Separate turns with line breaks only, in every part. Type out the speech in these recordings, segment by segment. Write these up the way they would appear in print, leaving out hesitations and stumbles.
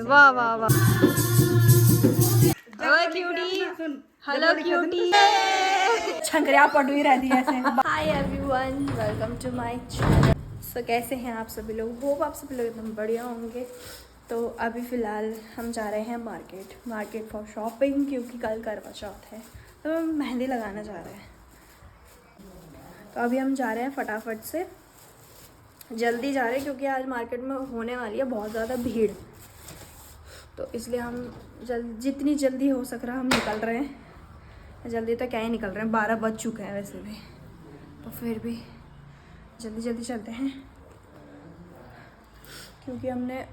वाह वाह वाह। ओए क्यूटी, हेलो क्यूटी।
छंगरिया पड़ ही रहती है ऐसे।
Hi everyone, welcome to my channel. So कैसे हैं आप सभी लोग? होप आप सभी लोग एकदम बढ़िया होंगे। तो अभी फ़िलहाल हम जा रहे हैं मार्केट फॉर शॉपिंग, क्योंकि कल करवा चौथ है तो हम मेहंदी लगाना जा रहे हैं। तो अभी हम जा रहे हैं फटाफट से, जल्दी जा रहे हैं क्योंकि आज मार्केट में होने वाली है बहुत ज़्यादा भीड़। तो इसलिए हम जितनी जल्दी हो सक रहा हम निकल रहे हैं। जल्दी तो क्या ही निकल रहे हैं, 12 बज चुके हैं वैसे भी, तो फिर भी जल्दी जल्दी चलते हैं क्योंकि हमने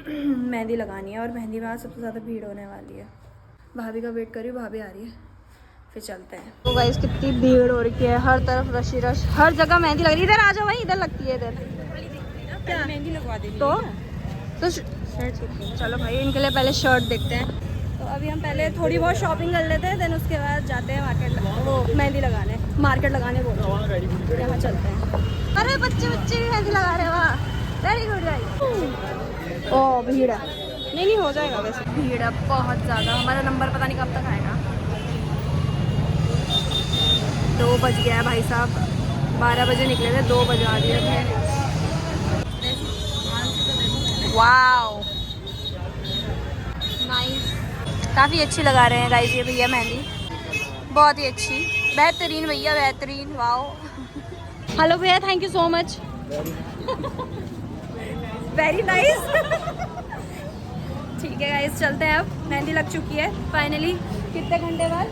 मेहंदी लगानी है और मेहंदी में आज सबसे ज़्यादा भीड़ होने वाली है। भाभी का वेट करी, भाभी आ रही है, फिर चलते हैं। तो गाइस कितनी भीड़ हो रही है, हर तरफ रश, हर जगह मेहंदी लग रही है। इधर आ जाओ भाई, इधर लगती है इधर। क्या
मेहंदी लगवा देनी
तो चलो भाई, इनके लिए पहले शर्ट देखते हैं। तो अभी हम पहले थोड़ी बहुत शॉपिंग कर लेते हैं, देन उसके बाद जाते हैं मार्केट, वो मेहंदी लगाने, मार्केट लगाने बोल यहाँ चलते हैं। अरे बच्चे भी मेहंदी लगा रहे हैं, वाह वेरी गुड गाइस। ओ भीड़ है, नहीं हो जाएगा वैसे, भीड़ है बहुत ज़्यादा। हमारा नंबर पता नहीं कब तक आएगा। 2 बज गया है भाई साहब, 12 बजे निकले थे, 2 बजे आ दिए थे। वाओ नाइस, काफ़ी अच्छी लगा रहे हैं गाइस ये भैया मेहंदी, बहुत ही अच्छी, बेहतरीन भैया बेहतरीन, वाओ। हेलो भैया, thank you so much, very nice. ठीक है गाइस, चलते हैं। अब मेहंदी लग चुकी है फाइनली। कितने घंटे बाद?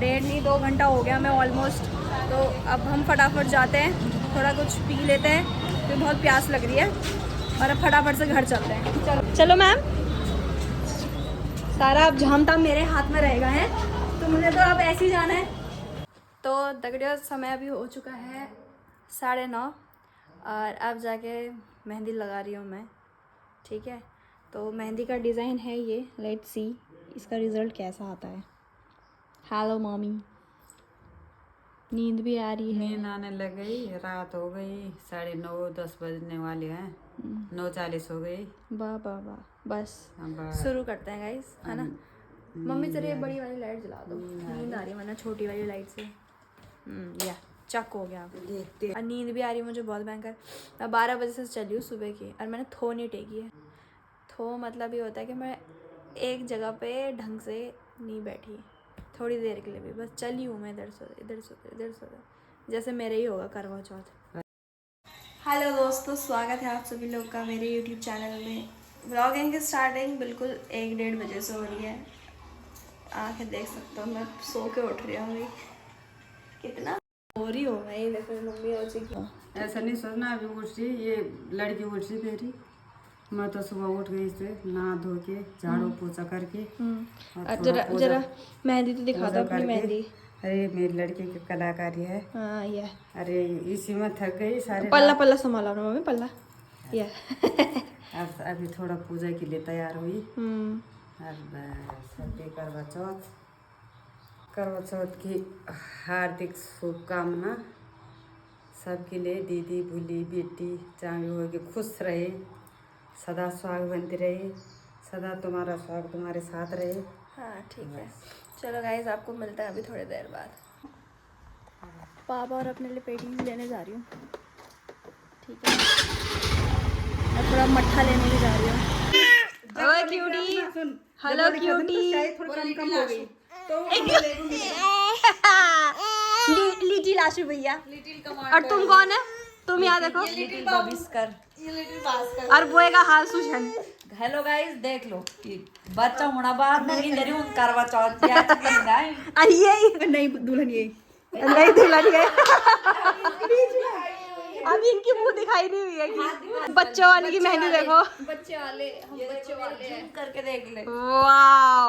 1.5 घंटा हो गया हमें ऑलमोस्ट। तो अब हम फटाफट जाते हैं, थोड़ा कुछ पी लेते हैं क्योंकि बहुत प्यास लग रही है, और अब फटाफट से घर चलते हैं। चलो चलो मैम, सारा अब झाम ताम मेरे हाथ में रहेगा है, तो मुझे तो अब ऐसे ही जाना है। तो दगड़ियों, समय अभी हो चुका है 9:30, और अब जाके मेहंदी लगा रही हूँ मैं। ठीक है, तो मेहंदी का डिज़ाइन है ये, लेट्स सी इसका रिज़ल्ट कैसा आता है। हेलो मम्मी, नींद भी आ रही है?
नींद आने लग गई, रात हो गई, 9:30-10 बजने वाले हैं, 9:40 हो गई।
वाह वाह वाह, बस
अब
शुरू करते हैं गाइस, है ना। मम्मी चलिए बड़ी वाली लाइट जला दो, नींद आ रही है, वरना छोटी वाली लाइट से या चक हो गया।
देखते
और नींद भी आ रही है मुझे बहुत भयंकर। मैं 12 बजे से चली हूँ सुबह की, और मैंने थो नहीं टेकी है। थो मतलब ये होता है कि मैं एक जगह पे ढंग से नहीं बैठी थोड़ी देर के लिए भी, बस चली हूँ मैं, इधर से इधर से इधर से, जैसे मेरे ही होगा करवा चौथ। हेलो दोस्तों, स्वागत है आप सभी लोग का मेरे यूट्यूब चैनल में। व्लॉगिंग की स्टार्टिंग बिल्कुल 1-1:30 बजे से हो रही है। आंखें देख सकते हो, मैं सो के उठ रही हूँ, कितना हो रही हो भाई। देखो मम्मी हो चुकी।
ऐसा नहीं सोचना अभी उठ रही, ये लड़की उठ रही तेरी। मैं तो सुबह उठ गई से नहा धो के, झाड़ू पोछा करके,
और जरा मेहंदी तो दिखा दो अपनी मेहंदी।
अरे मेरी लड़की की कलाकारी है।
हाँ ये,
अरे इसी में थक गई सारे
पल्ला पल्ला संभाला ना मम्मी, पल्ला ये।
अब अभी थोड़ा पूजा के लिए तैयार हुई। अब बस करवा चौथ की हार्दिक शुभकामना सबके लिए। दीदी भूली बेटी चांदी हो के खुश रहे, सदा स्वागवंती रहे, सदा तुम्हारा स्वागत तुम्हारे साथ रहे।
हाँ ठीक है, चलो गाइस, आपको मिलता है अभी थोड़ी देर बाद। पापा और अपने लिए पेटी लेने जा रही हूँ, ठीक है। और थोड़ा मट्ठा लेने भी जा रही हूँ। ओए क्यूटी, हेलो क्यूटी। लिटिल आशु भैया, और तुम कौन है? तुम यहाँ देखो, और बोए का हाल सुशन।
हेलो गाइस, देख लो कि बच्चा होना बाद में नहीं जरूर करवा चौथ या
यही नहीं दुल्हन, यही नहीं दुल्हन है। अभी इनकी मुंह दिखाई नहीं हुई है कि बच्चों वाले की मेहंदी देखो,
बच्चे वाले, हम बच्चे वाले करके देख ले।
वाह,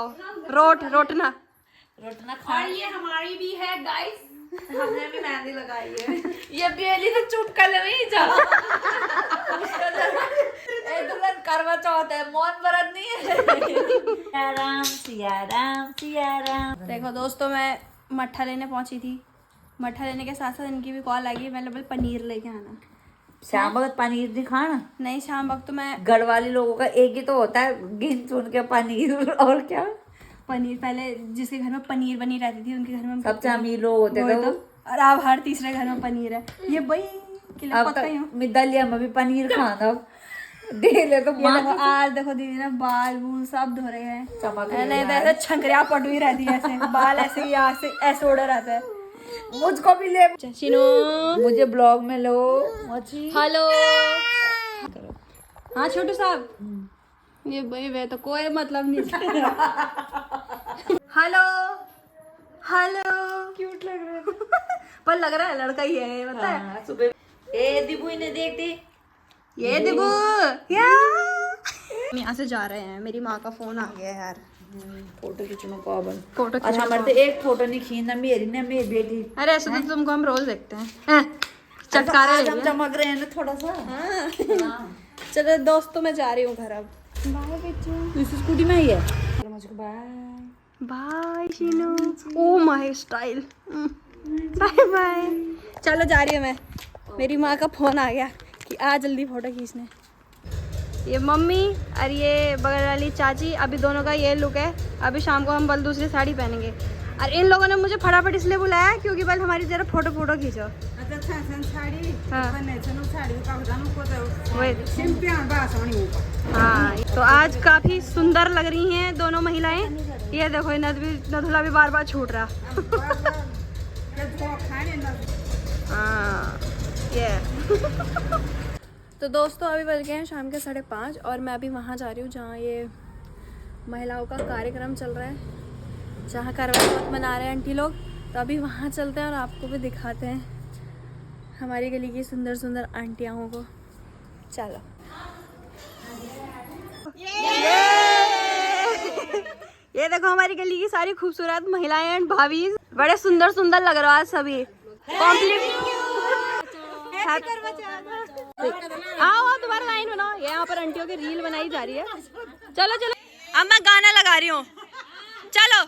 रोटना
और ये हमारी भी है गाइस, हमने भी मेहंदी लगाई है। ये बेली तो चुप कर ले नहीं जा। ए दुल्हन करवा चौथ है, मौन व्रत नहीं है। राम सिया राम सिया राम।
देखो दोस्तों, मैं मट्ठा लेने पहुंची थी, मट्ठा लेने के साथ साथ इनकी भी कॉल आ गई, मैं बोल पनीर लेके आना।
शाम वक्त पनीर नहीं खाना।
नहीं शाम वक्त तो मैं
घर वाले लोगों का एक ही तो होता है, गिन चुन के पनीर। और क्या
पनीर, पहले जिसके घर में पनीर बनी रहती थी उनके घर में
सबसे अमीर लोग होते थे वो।
और अब हर तीसरे घर में पनीर है। ये भाई किलो
अब
पता ही हूँ।
तक मिदालिया में भी पनीर खाना अब डेले तो
ये देखो आज देखो दीदी ना बाल बूल सब धो रहे हैं।
चमक
नहीं तो ऐसे छंकरिया पट हुई रहती है, ऐसे बाल ऐसे ही यहाँ से ऐसे उड़े रहते हैं।
मुझको भी ले,
चिनो
मुझे ब्लॉग में लो।
हेलो। हाँ छोटू साहब, ये भाई वे तो कोई मतलब नहीं। हेलो हेलो, क्यूट लग रहा है। पर लग रहा है लड़का ही है, पता है।
सुबह ए दिबू इन्हें देखती,
ये दिबू या हम यहाँ से जा रहे हैं। मेरी माँ का फोन आ गया है यार।
फोटो खींचने पाबंद।
फोटो
और हमारे तो एक फोटो नहीं खींचना, मेरी ना मेरी बेटी।
अरे ऐसे तो तुमको हम रोज देखते हैं। चटकारे
आज हम चमक रहे हैं ना थोड़ा सा।
हाँ। चलो दोस्तों मैं जा रही हूँ घर अब। बाय बच्चों।
इस स्कूटी में ही है। मुझको bye
bye Sheenu. Oh my style. Bye bye. चलो जा रही हूँ मैं। मेरी माँ का फोन आ गया कि आ जल्दी फोटो खींचने। ये मम्मी और ये बगल वाली चाची, अभी दोनों का ये लुक है। अभी शाम को हम बल दूसरी साड़ी पहनेंगे। और इन लोगों ने मुझे फटाफट इसलिए बुलाया क्योंकि बल हमारी जरा फोटो खींचो। हाँ तो आज काफी सुंदर लग रही हैं दोनों महिलाएं। ये देखो नदुला भी बार बार छूट रहा। हाँ ये तो दोस्तों अभी बज गए हैं शाम के 5:30 और मैं अभी वहाँ जा रही हूँ जहाँ ये महिलाओं का कार्यक्रम चल रहा है, जहाँ करवा चौथ मना रहे हैं आंटी लोग। तो अभी वहाँ चलते हैं और आपको भी दिखाते हैं हमारी गली की सुंदर सुंदर आंटियों को। चलो ये देखो हमारी गली की सारी खूबसूरत महिलाएं एंड भाभी, बड़े सुंदर सुंदर लग रहा है सभी। आओ तुम्हारा लाइन बनाओ। ये यहाँ पर आंटियों की रील बनाई जा रही है। चलो चलो अब मैं गाना लगा रही हूँ। चलो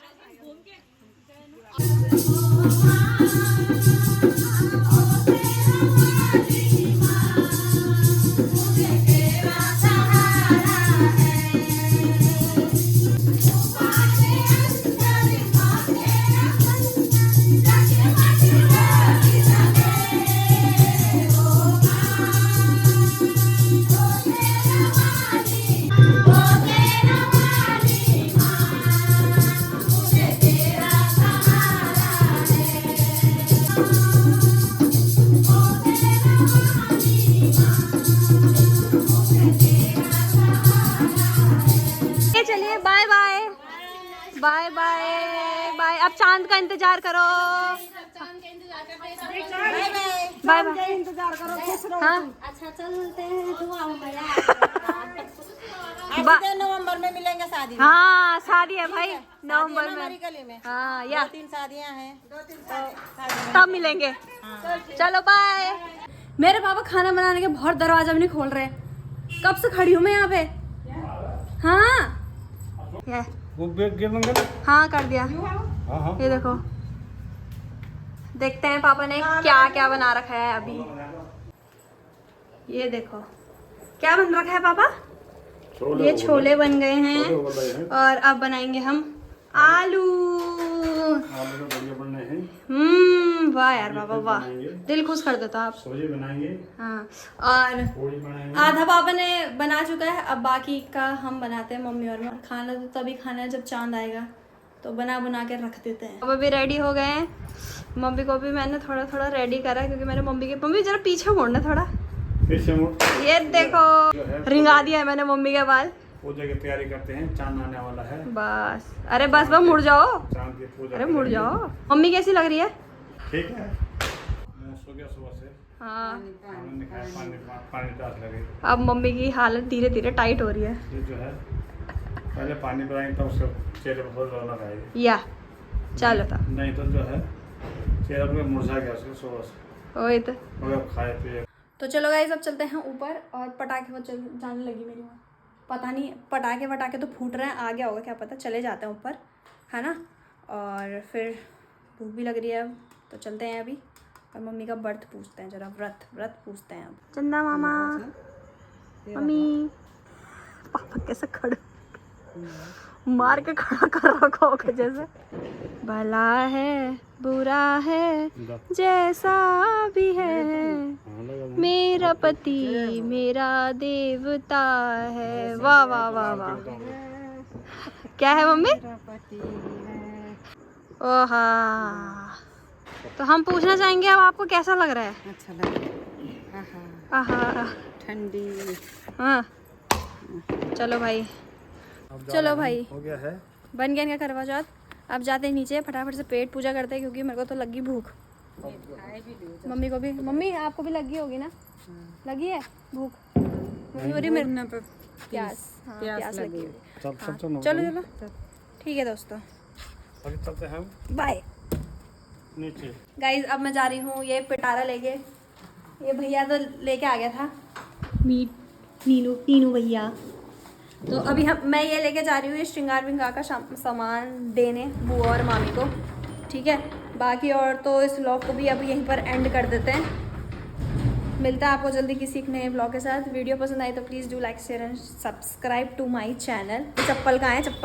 चलिए bye bye bye bye bye. अब चांद का इंतजार करो। बाय बाय इंतजार करो। खुश रहो। हाँ अच्छा चलते हैं।
नवंबर में मिलेंगे शादी।
हाँ शादी है भाई नवंबर
हमारी गली में।
हाँ या
3 शादियां हैं।
तब मिलेंगे। चलो बाय। मेरे पापा खाना बनाने के बहुत दरवाजा भी नहीं खोल रहे। कब से खड़ी हूँ मैं यहाँ पे। हाँ
वो बैग गिर मंगल।
हाँ कर दिया।
हाँ
ये देखो देखते हैं पापा ने क्या क्या बना रखा है अभी। ये देखो क्या बन रखा है पापा। ये छोले बन गए हैं और अब बनाएंगे हम आलू।
बढ़िया बनने हैं।
वाह यार बाबा वाह, दिल खुश कर देता आप।
सब्जी बनाएंगे।
हाँ और
पूरी बनाएंगे।
आधा पापा ने बना चुका है, अब बाकी का हम बनाते हैं मम्मी और मैं। खाना तो तभी खाना है जब चांद आएगा, तो बना बना के रख देते हैं। अब अभी रेडी हो गए हैं। मम्मी को भी मैंने थोड़ा थोड़ा रेडी करा क्योंकि मैंने मम्मी जरा पीछे मोड़ना थोड़ा।
पीछे मोड़।
ये देखो रिंगा दिया है मैंने मम्मी के बाल।
पूजा की तैयारी करते हैं, चांद आने वाला है।
बस अरे बस मुड़ जाओ।
चांद की पूजा।
अरे मुड़ जाओ। मम्मी कैसी लग रही है।
ठीक है। मैं सो गया सुबह से।
हाँ
खाना नहीं खाया, पानी प्यास लगी।
अब मम्मी की हालत धीरे धीरे टाइट हो रही है।
ये जो है पहले पानी पिलाएंगे तब उसके चेहरे पर थोड़ी रौनक आएगी।
या चलो था
नहीं तो जो है चेहरा पूरा मुरझा गया उसके सुबह से।
वही तो।
मगर खाए पिए।
तो चलो गाइस अब चलते हैं ऊपर और पटाखे जाने लगी मेरी माँ। पता नहीं पटाखे तो फूट रहे हैं, आ गया होगा क्या पता। चले जाते हैं ऊपर है ना। और फिर भूख भी लग रही है अब, तो चलते हैं अभी और मम्मी का व्रत पूछते हैं जरा, व्रत पूछते हैं अब। चंदा मामा, मम्मी, पापा कैसे खड़े मार के खड़ा कर रखा होगा जैसे। भला है बुरा है जैसा भी है, मेरा पति मेरा देवता है। वाह वाह वाह वाह। क्या है मम्मी? ओहा। तो हम पूछना चाहेंगे अब आपको कैसा लग रहा है?
अच्छा लग रहा है।
आहा।
ठंडी।
हाँ चलो भाई, चलो भाई,
हो गया है।
बन गया इनका करवा चौथ। अब जाते हैं नीचे, फटाफट से पेट पूजा करते हैं क्योंकि मेरे को तो लगी भूख। मम्मी को भी, मम्मी आपको भी लगी होगी ना? लगी है भूख? मम्मी बोली मेरे प्यास, हाँ प्यास लगी हुई। हाँ, चलो चलो ठीक है दोस्तों,
अभी चलते हैं हम
बाय।
नीचे।
गाइज अब मैं जा रही हूँ ये पिटारा लेके। ये भैया तो लेके आ गया था मीट, नीनू भैया। तो अभी मैं ये लेके जा रही हूँ ये श्रृंगार विंगार का सामान देने बुआ और मामी को, ठीक है। बाकी और तो इस व्लॉग को भी अब यहीं पर एंड कर देते हैं। मिलता है आपको जल्दी किसी एक नए व्लॉग के साथ। वीडियो पसंद आई तो please do like share and subscribe to my channel. चप्पल कहाँ है? चप्पल